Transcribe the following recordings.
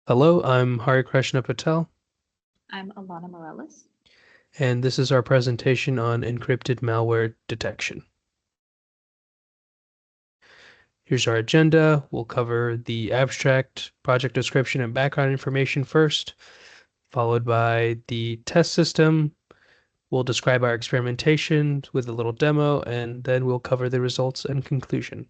Hello, I'm Hari Krishna Patel, I'm Alana Morales. and this is our presentation on encrypted malware detection. Here's our agenda. We'll cover the abstract, project description, and background information first, followed by the test system. We'll describe our experimentation with a little demo, and then we'll cover the results and conclusion.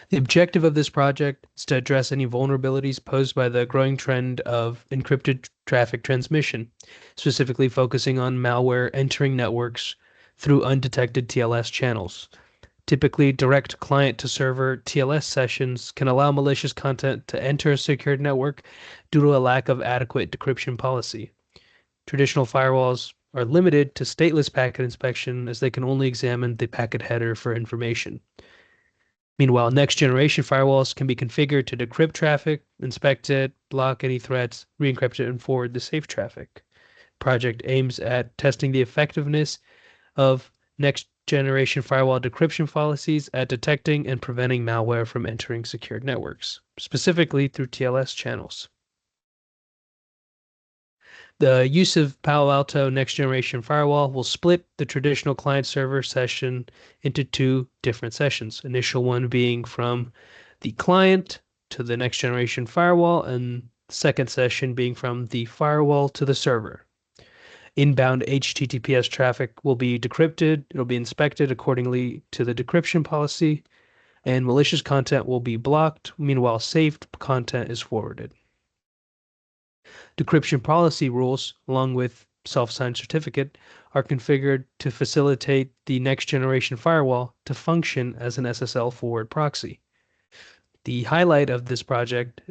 The objective of this project is to address any vulnerabilities posed by the growing trend of encrypted traffic transmission, specifically focusing on malware entering networks through undetected TLS channels. Typically, direct client to server TLS sessions can allow malicious content to enter a secured network due to a lack of adequate decryption policy. Traditional firewalls are limited to stateless packet inspection as they can only examine the packet header for information. Meanwhile, next generation firewalls can be configured to decrypt traffic, inspect it, block any threats, re-encrypt it, and forward the safe traffic. Project aims at testing the effectiveness of next generation firewall decryption policies at detecting and preventing malware from entering secured networks, specifically through TLS channels. The use of Palo Alto next generation firewall will split the traditional client server session into two different sessions. Initial one being from the client to the next generation firewall, and the second session being from the firewall to the server. Inbound HTTPS traffic will be decrypted, it'll be inspected accordingly to the decryption policy, and malicious content will be blocked. Meanwhile, saved content is forwarded. Decryption policy rules, along with self-signed certificate, are configured to facilitate the next generation firewall to function as an SSL forward proxy. The highlight of this project,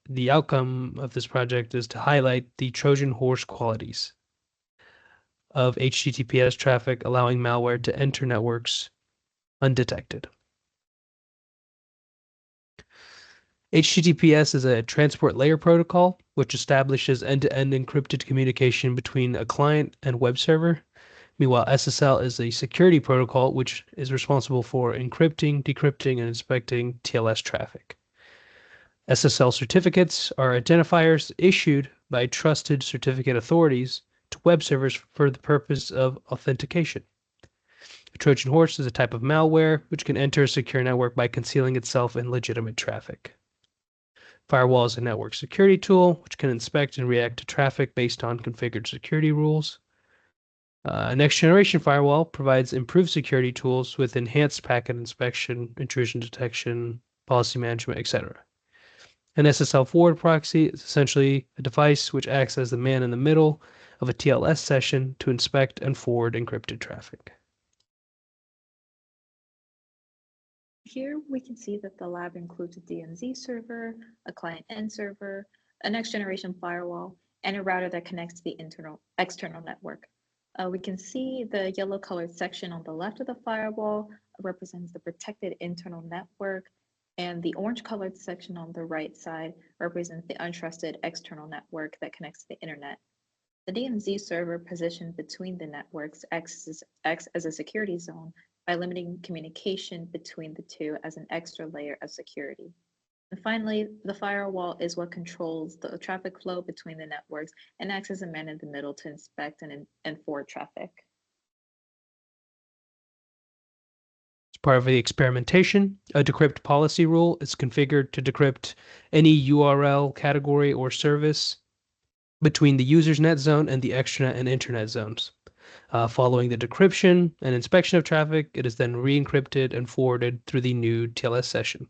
the outcome of this project is to highlight the Trojan horse qualities of HTTPS traffic, allowing malware to enter networks undetected. HTTPS is a transport layer protocol which establishes end-to-end encrypted communication between a client and web server. Meanwhile, SSL is a security protocol which is responsible for encrypting, decrypting, and inspecting TLS traffic. SSL certificates are identifiers issued by trusted certificate authorities to web servers for the purpose of authentication. A Trojan horse is a type of malware which can enter a secure network by concealing itself in legitimate traffic. Firewall is a network security tool which can inspect and react to traffic based on configured security rules. Next generation firewall provides improved security tools with enhanced packet inspection, intrusion detection, policy management, etc. An SSL forward proxy is essentially a device which acts as the man in the middle of a TLS session to inspect and forward encrypted traffic. Here we can see that the lab includes a DMZ server, a client end server, a next generation firewall, and a router that connects to the external network. We can see the yellow colored section on the left of the firewall represents the protected internal network, and the orange colored section on the right side represents the untrusted external network that connects to the internet. The DMZ server positioned between the networks acts as a security zone by limiting communication between the two as an extra layer of security. And finally, the firewall is what controls the traffic flow between the networks and acts as a man in the middle to inspect and forward traffic. As part of the experimentation, a decrypt policy rule is configured to decrypt any URL category or service between the user's net zone and the extranet and internet zones. Following the decryption and inspection of traffic, it is then re-encrypted and forwarded through the new TLS session.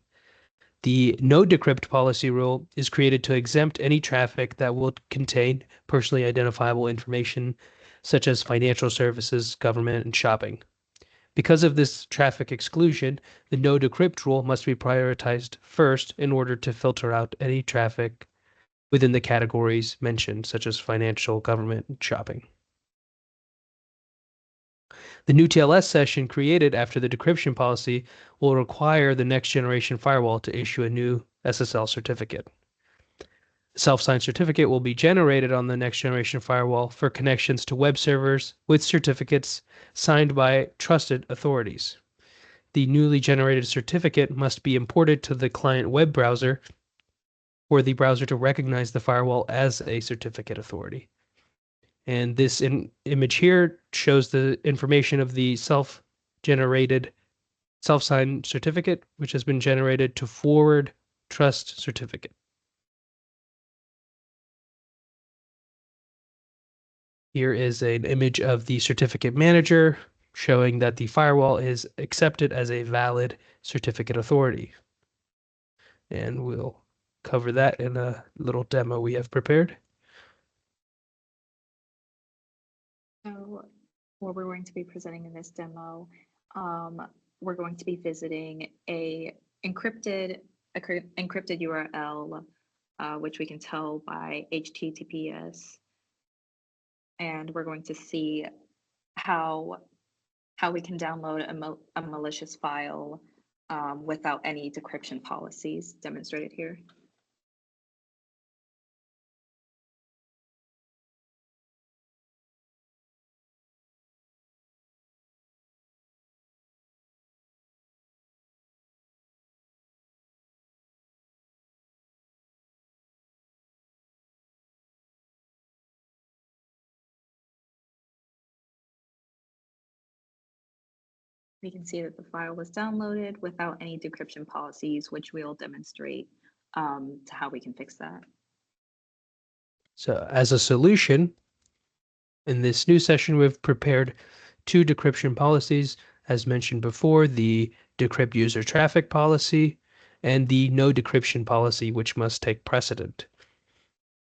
The no decrypt policy rule is created to exempt any traffic that will contain personally identifiable information, such as financial services, government, and shopping. Because of this traffic exclusion, the no decrypt rule must be prioritized first in order to filter out any traffic within the categories mentioned, such as financial, government, and shopping. The new TLS session created after the decryption policy will require the next generation firewall to issue a new SSL certificate. The self-signed certificate will be generated on the next generation firewall for connections to web servers with certificates signed by trusted authorities. The newly generated certificate must be imported to the client web browser for the browser to recognize the firewall as a certificate authority. And this image here shows the information of the self-generated self-signed certificate, which has been generated to forward trust certificate. Here is an image of the certificate manager showing that the firewall is accepted as a valid certificate authority. And we'll cover that in a little demo we have prepared. So what we're going to be presenting in this demo, we're going to be visiting a encrypted URL, which we can tell by HTTPS, and we're going to see how we can download a malicious file without any decryption policies demonstrated here. We can see that the file was downloaded without any decryption policies, which we'll demonstrate to how we can fix that. So as a solution, in this new session, we've prepared two decryption policies, as mentioned before, the decrypt user traffic policy and the no decryption policy, which must take precedent.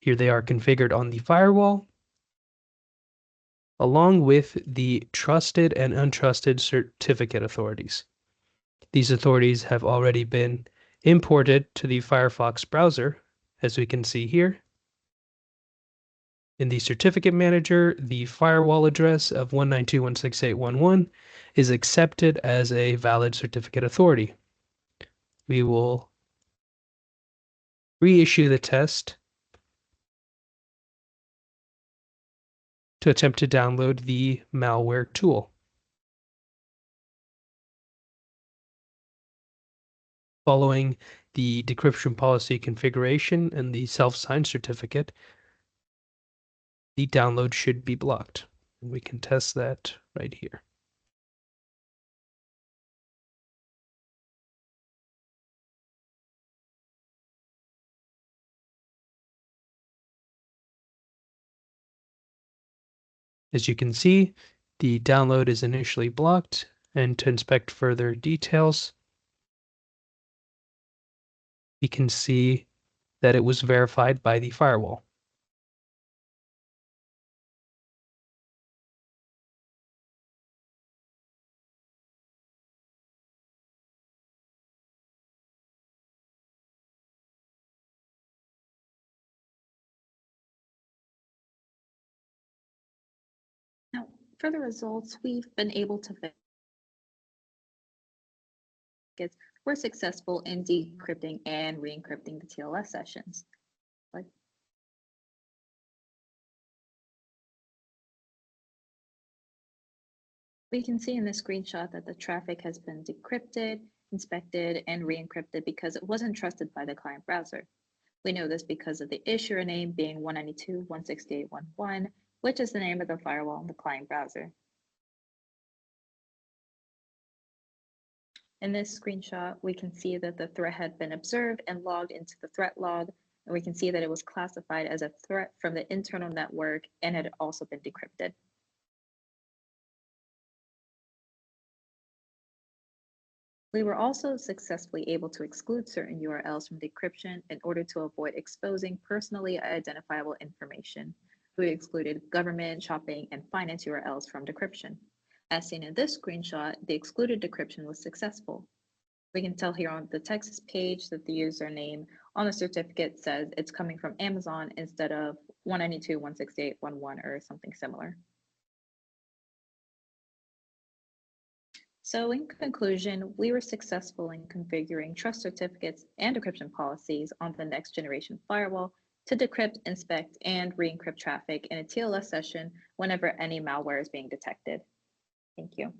Here they are configured on the firewall, along with the trusted and untrusted certificate authorities. These authorities have already been imported to the Firefox browser, as we can see here. In the certificate manager, the firewall address of 192.168.1.1 is accepted as a valid certificate authority. We will reissue the test to attempt to download the malware tool. Following the decryption policy configuration and the self-signed certificate, the download should be blocked. And we can test that right here. As you can see, the download is initially blocked, and to inspect further details, we can see that it was verified by the firewall. Now, for the results, we've been able to we're successful in decrypting and re-encrypting the TLS sessions. We can see in this screenshot that the traffic has been decrypted, inspected, and re-encrypted because it wasn't trusted by the client browser. We know this because of the issuer name being 192.168.1.1, which is the name of the firewall in the client browser. In this screenshot, we can see that the threat had been observed and logged into the threat log, and we can see that it was classified as a threat from the internal network and had also been decrypted. We were also successfully able to exclude certain URLs from decryption in order to avoid exposing personally identifiable information. We excluded government, shopping, and finance URLs from decryption. As seen in this screenshot, the excluded decryption was successful. We can tell here on the Texas page that the username on the certificate says it's coming from Amazon instead of 192.168.1.1 or something similar. So in conclusion, we were successful in configuring trust certificates and decryption policies on the next generation firewall to decrypt, inspect, and re-encrypt traffic in a TLS session whenever any malware is being detected. Thank you.